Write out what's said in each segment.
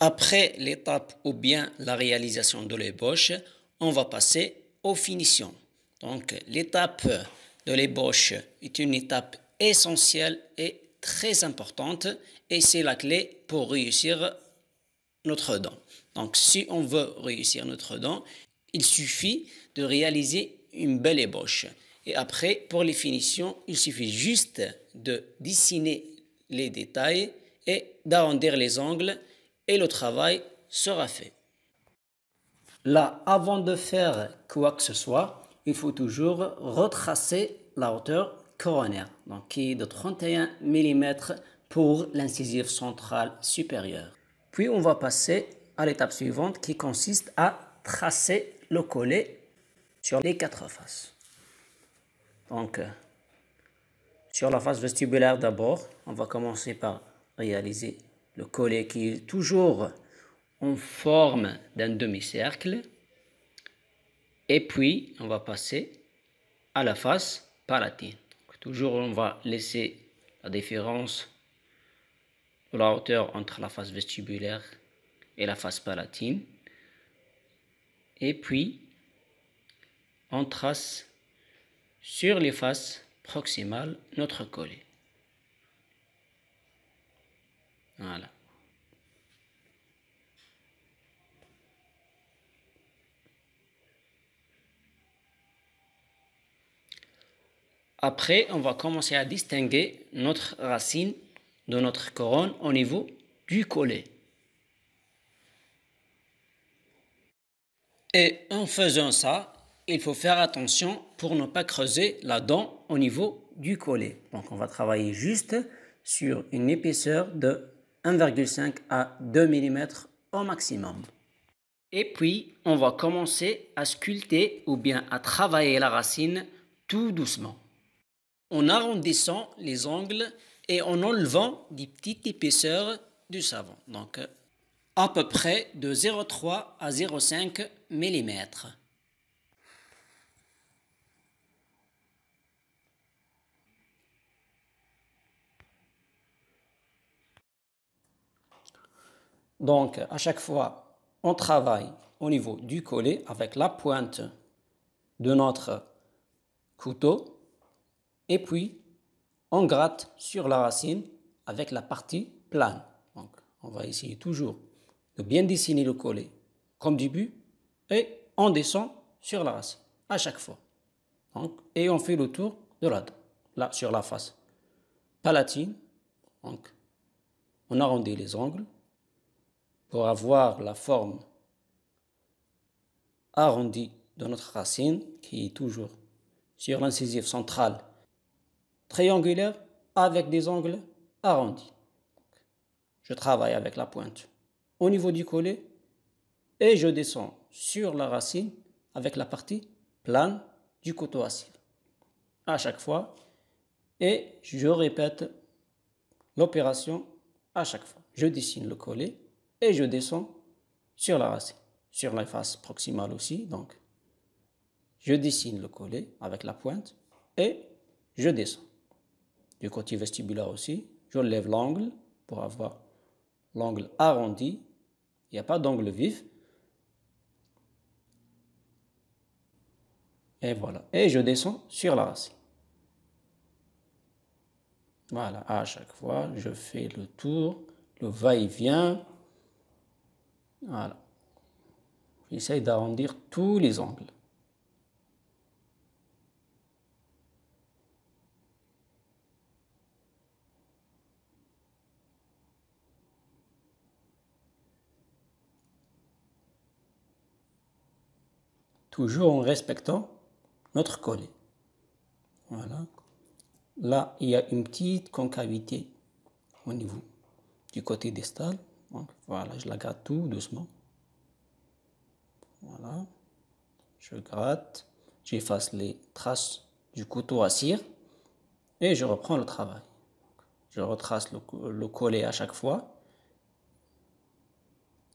Après l'étape ou bien la réalisation de l'ébauche, on va passer aux finitions. Donc l'étape de l'ébauche est une étape essentielle et très importante et c'est la clé pour réussir notre dent. Donc si on veut réussir notre dent, il suffit de réaliser une belle ébauche. Et après, pour les finitions, il suffit juste de dessiner les détails et d'arrondir les angles et le travail sera fait. Là, avant de faire quoi que ce soit, il faut toujours retracer la hauteur coronaire, donc qui est de 31 mm pour l'incisive centrale supérieure. Puis on va passer à l'étape suivante qui consiste à tracer le collet sur les quatre faces. Donc, sur la face vestibulaire d'abord, on va commencer par réaliser le collet qui est toujours en forme d'un demi-cercle. Et puis, on va passer à la face palatine. Donc, toujours, on va laisser la différence de la hauteur entre la face vestibulaire et la face palatine. Et puis, on trace sur les faces proximales notre collet. Voilà. Après, on va commencer à distinguer notre racine de notre couronne au niveau du collet. Et en faisant ça, il faut faire attention pour ne pas creuser la dent au niveau du collet. Donc on va travailler juste sur une épaisseur de 1,5 à 2 mm au maximum. Et puis, on va commencer à sculpter ou bien à travailler la racine tout doucement, en arrondissant les angles et en enlevant des petites épaisseurs du savon. Donc, à peu près de 0,3 à 0,5 mm. Donc, à chaque fois, on travaille au niveau du collet avec la pointe de notre couteau et puis on gratte sur la racine avec la partie plane. Donc, on va essayer toujours de bien dessiner le collet comme début et on descend sur la racine à chaque fois. Donc, et on fait le tour de la dent, là sur la face palatine. Donc, on arrondit les angles pour avoir la forme arrondie de notre racine qui est toujours sur l'incisive centrale triangulaire avec des angles arrondis. Je travaille avec la pointe au niveau du collet et je descends sur la racine avec la partie plane du couteau à cire à chaque fois et je répète l'opération à chaque fois. Je dessine le collet et je descends sur la racine, sur la face proximale aussi. Donc, je dessine le collet avec la pointe et je descends. Du côté vestibulaire aussi, je lève l'angle pour avoir l'angle arrondi. Il n'y a pas d'angle vif. Et voilà. Et je descends sur la racine. Voilà. À chaque fois, je fais le tour, le va-et-vient. Voilà. J'essaye d'arrondir tous les angles. Toujours en respectant notre collet. Voilà. Là, il y a une petite concavité au niveau du côté distal. Donc, voilà, je la gratte tout doucement. Voilà. Je gratte, j'efface les traces du couteau à cire et je reprends le travail. Je retrace le collet à chaque fois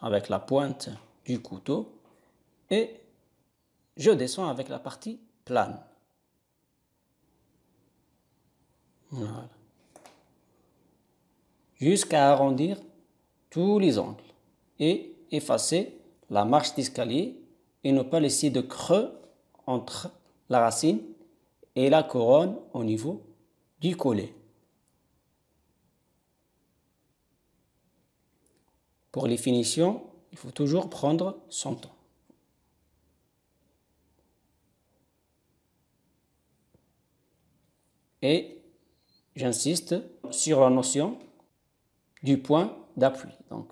avec la pointe du couteau et je descends avec la partie plane. Voilà. Jusqu'à arrondir tous les angles. et effacer la marche d'escalier et ne pas laisser de creux entre la racine et la couronne au niveau du collet. Pour les finitions, il faut toujours prendre son temps. Et j'insiste sur la notion du point d'appui. Donc,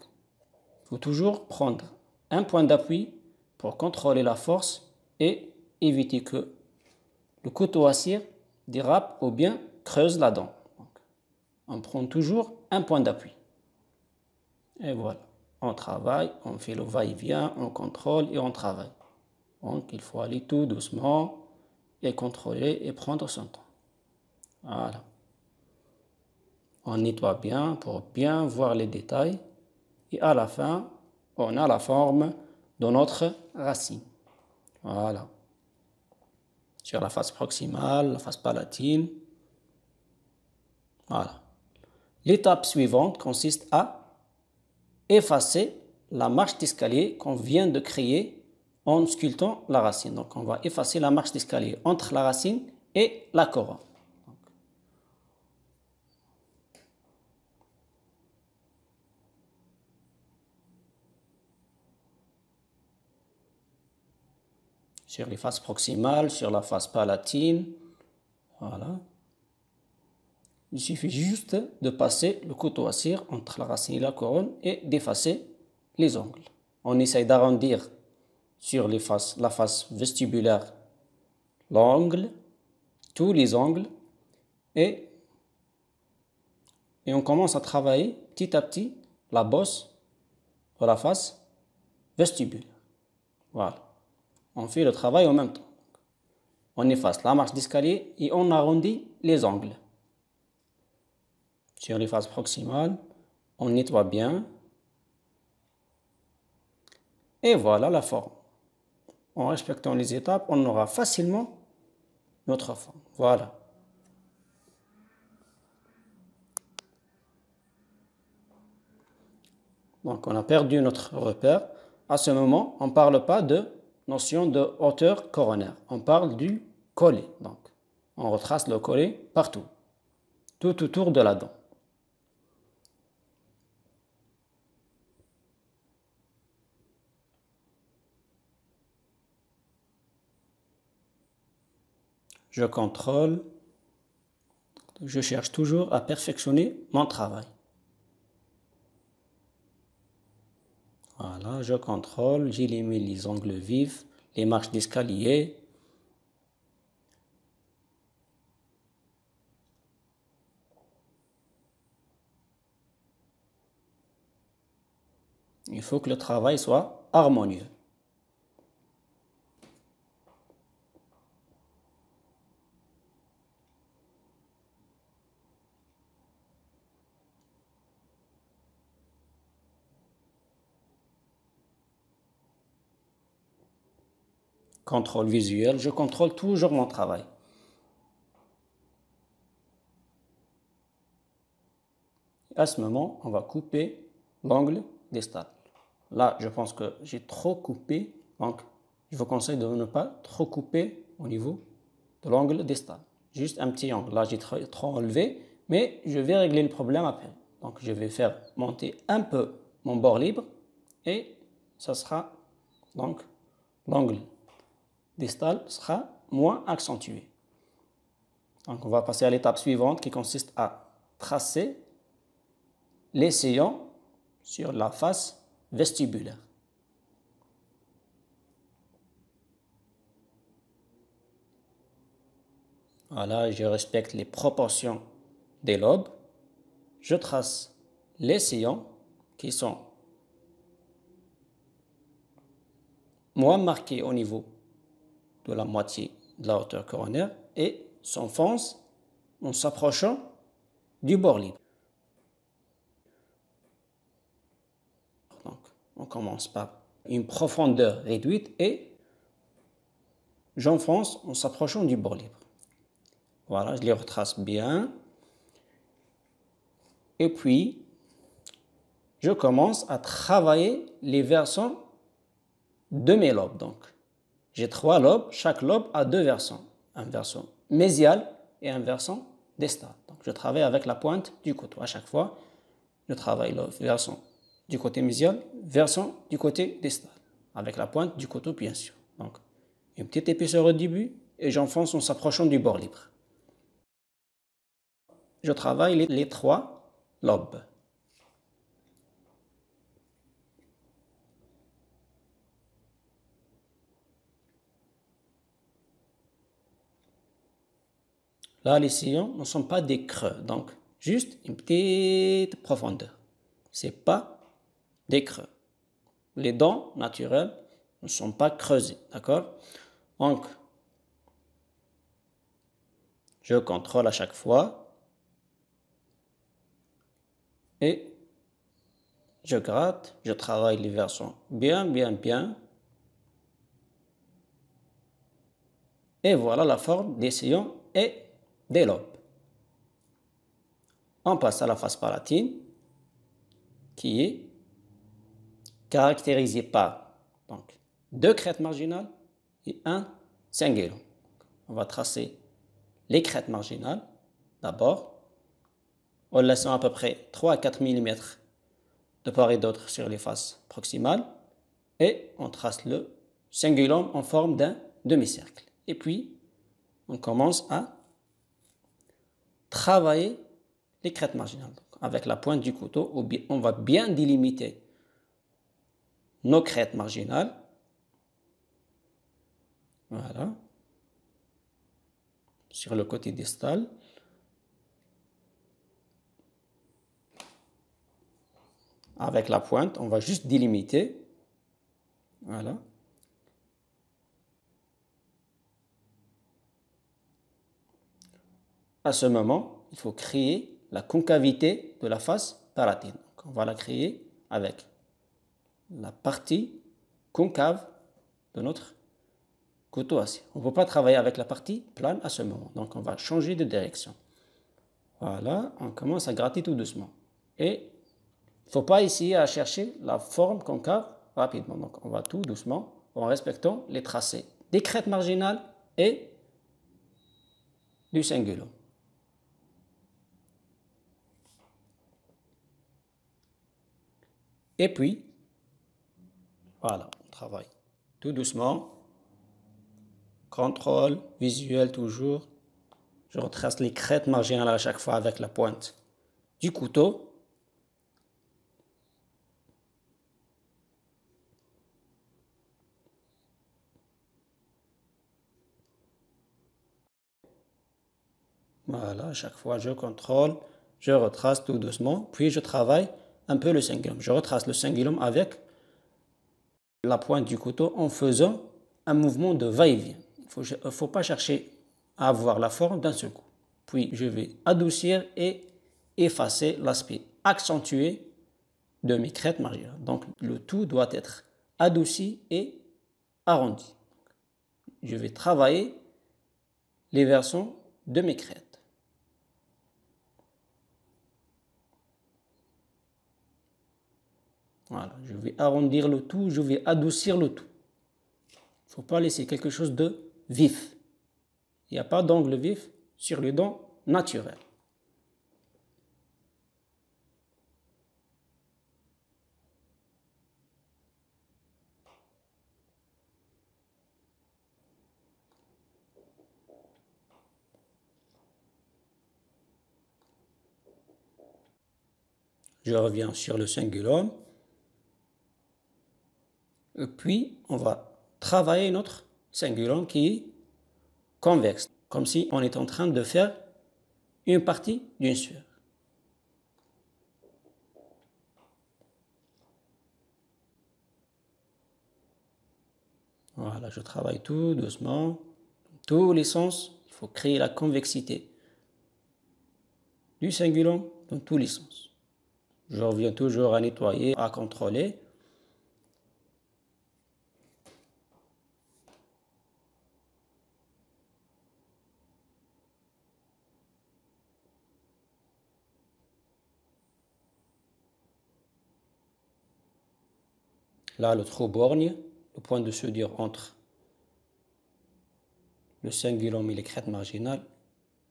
il faut toujours prendre un point d'appui pour contrôler la force et éviter que le couteau à cire dérape ou bien creuse la dent. Donc, on prend toujours un point d'appui. Et voilà, on travaille, on fait le va-et-vient, on contrôle et on travaille. Donc, il faut aller tout doucement et contrôler et prendre son temps. Voilà. On nettoie bien pour bien voir les détails. Et à la fin, on a la forme de notre racine. Voilà. Sur la face proximale, la face palatine. Voilà. L'étape suivante consiste à effacer la marche d'escalier qu'on vient de créer en sculptant la racine. Donc, on va effacer la marche d'escalier entre la racine et la couronne. Sur les faces proximales, sur la face palatine. Voilà. Il suffit juste de passer le couteau à cire entre la racine et la couronne et d'effacer les ongles. On essaye d'arrondir sur la face vestibulaire l'angle, tous les angles, et on commence à travailler petit à petit la bosse de la face vestibulaire. Voilà. On fait le travail en même temps. On efface la marche d'escalier et on arrondit les angles. Sur les faces proximales, on nettoie bien. Et voilà la forme. En respectant les étapes, on aura facilement notre forme. Voilà. Donc, on a perdu notre repère. À ce moment, on ne parle pas de notion de hauteur coronaire. On parle du collet. Donc, on retrace le collet partout, tout autour de la dent. Je contrôle. Je cherche toujours à perfectionner mon travail. Voilà, je contrôle, j'élimine les angles vifs, les marches d'escalier. Il faut que le travail soit harmonieux. Contrôle visuel, je contrôle toujours mon travail. À ce moment, on va couper l'angle distal. Là, je pense que j'ai trop coupé, donc je vous conseille de ne pas trop couper au niveau de l'angle distal. Juste un petit angle. Là, j'ai trop enlevé, mais je vais régler le problème après. Donc, je vais faire monter un peu mon bord libre et ça sera donc l'angle distal sera moins accentué. Donc, on va passer à l'étape suivante qui consiste à tracer les sillons sur la face vestibulaire. Voilà, je respecte les proportions des lobes. Je trace les sillons qui sont moins marqués au niveau de la moitié de la hauteur coronaire et s'enfoncent en s'approchant du bord libre. Donc, on commence par une profondeur réduite et j'enfonce en s'approchant du bord libre. Voilà, je les retrace bien. Et puis, je commence à travailler les versants de mes lobes. Donc, j'ai 3 lobes, chaque lobe a 2 versants. Un versant mésial et un versant distal. Donc, je travaille avec la pointe du couteau. À chaque fois, je travaille le versant du côté mésial, versant du côté distal. Avec la pointe du couteau, bien sûr. Donc, une petite épaisseur au début et j'enfonce en s'approchant du bord libre. Je travaille les 3 lobes. Là, les sillons ne sont pas des creux, donc juste une petite profondeur. Ce n'est pas des creux. Les dents naturelles ne sont pas creusées, d'accord? Donc, je contrôle à chaque fois et je gratte, je travaille les versants bien, bien, bien. Et voilà la forme des sillons et des lobes. On passe à la face palatine qui est caractérisée par donc, 2 crêtes marginales et un cingulum. On va tracer les crêtes marginales d'abord en laissant à peu près 3 à 4 mm de part et d'autre sur les faces proximales et on trace le cingulum en forme d'un demi-cercle. Et puis, on commence à travailler les crêtes marginales. Donc, avec la pointe du couteau, on va bien délimiter nos crêtes marginales. Voilà. Sur le côté distal. Avec la pointe, on va juste délimiter. Voilà. À ce moment, il faut créer la concavité de la face palatine. Donc, on va la créer avec la partie concave de notre couteau acier. On ne peut pas travailler avec la partie plane à ce moment. Donc, on va changer de direction. Voilà, on commence à gratter tout doucement. Et il ne faut pas essayer à chercher la forme concave rapidement. Donc, on va tout doucement en respectant les tracés des crêtes marginales et du cingulum. Et puis, voilà, on travaille tout doucement. Contrôle visuel toujours. Je retrace les crêtes marginales à chaque fois avec la pointe du couteau. Voilà, à chaque fois je contrôle, je retrace tout doucement, puis je travaille un peu le cingulum. Je retrace le cingulum avec la pointe du couteau en faisant un mouvement de va-et-vient. Il ne faut pas chercher à avoir la forme d'un seul coup. Puis je vais adoucir et effacer l'aspect accentué de mes crêtes marginales. Donc le tout doit être adouci et arrondi. Je vais travailler les versants de mes crêtes. Voilà, je vais arrondir le tout, je vais adoucir le tout. Il ne faut pas laisser quelque chose de vif. Il n'y a pas d'angle vif sur les dents naturelles. Je reviens sur le cingulum. Et puis, on va travailler notre cingulum qui est convexe, comme si on est en train de faire une partie d'une sphère. Voilà, je travaille tout doucement, tous les sens. Il faut créer la convexité du cingulum dans tous les sens. Je reviens toujours à nettoyer, à contrôler. là, le trou borgne, le point de soudure entre le cingulum et les crêtes marginales.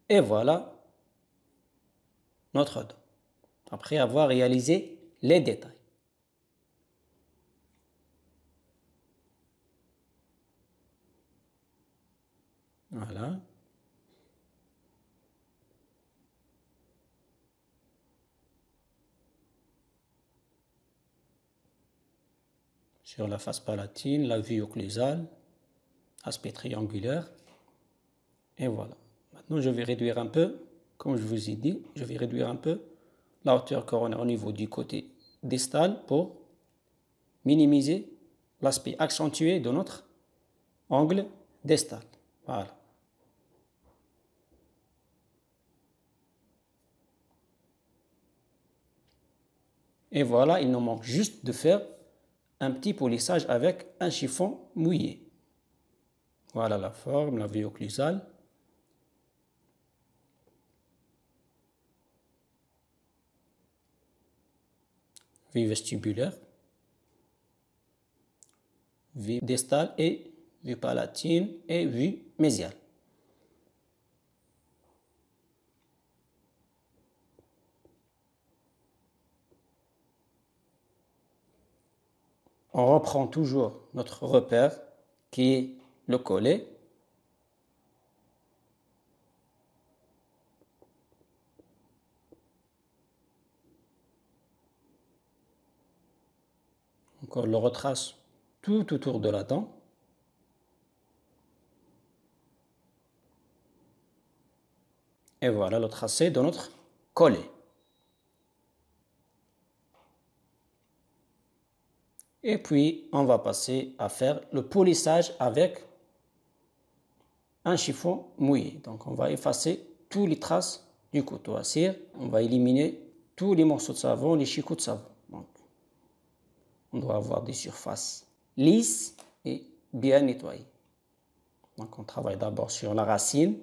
Et voilà notre dent. Après avoir réalisé les détails. Voilà. Sur la face palatine, la vue occlusale, aspect triangulaire. Et voilà. Maintenant, je vais réduire un peu, comme je vous ai dit, je vais réduire un peu la hauteur coronaire au niveau du côté distal pour minimiser l'aspect accentué de notre angle distal. Voilà. Et voilà, il nous manque juste de faire un petit polissage avec un chiffon mouillé. Voilà la forme, la vue occlusale. Vue vestibulaire, vue distale et vue palatine et vue mésiale. On reprend toujours notre repère qui est le collet. Encore le retrace tout autour de la dent. Et voilà le tracé de notre collet. Et puis, on va passer à faire le polissage avec un chiffon mouillé. Donc, on va effacer toutes les traces du couteau à cire. On va éliminer tous les morceaux de savon, les chicots de savon. Donc, on doit avoir des surfaces lisses et bien nettoyées. Donc, on travaille d'abord sur la racine.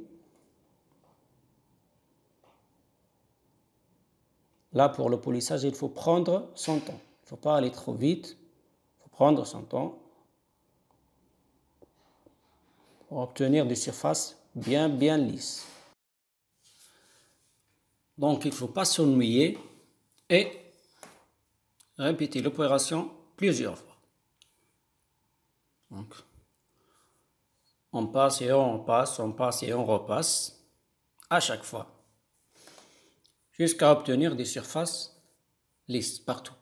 Là, pour le polissage, il faut prendre son temps. Il ne faut pas aller trop vite. Il faut prendre son temps pour obtenir des surfaces bien lisses. Donc, il ne faut pas s'ennuyer et répéter l'opération plusieurs fois. Donc, on passe et on passe, on passe et on repasse à chaque fois jusqu'à obtenir des surfaces lisses partout.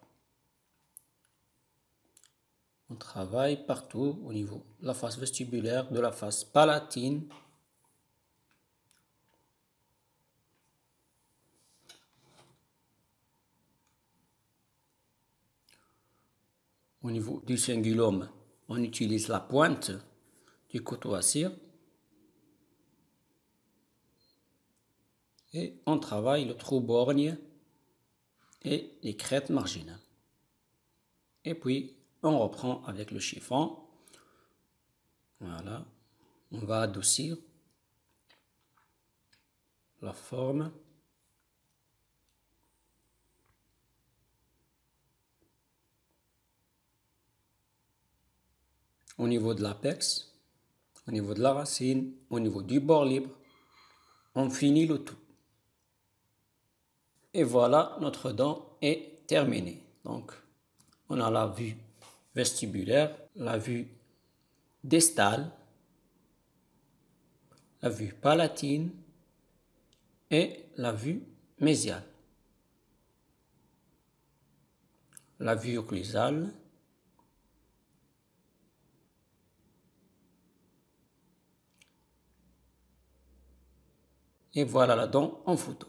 On travaille partout au niveau de la face vestibulaire, de la face palatine. Au niveau du cingulum, on utilise la pointe du couteau à cire et on travaille le trou borgne et les crêtes marginales. Et puis, on reprend avec le chiffon. Voilà. On va adoucir la forme. Au niveau de l'apex, au niveau de la racine, au niveau du bord libre, on finit le tout. Et voilà, notre dent est terminée. Donc, on a la vue vestibulaire, la vue distale, la vue palatine et la vue mésiale. La vue occlusale, et voilà la dent en photo.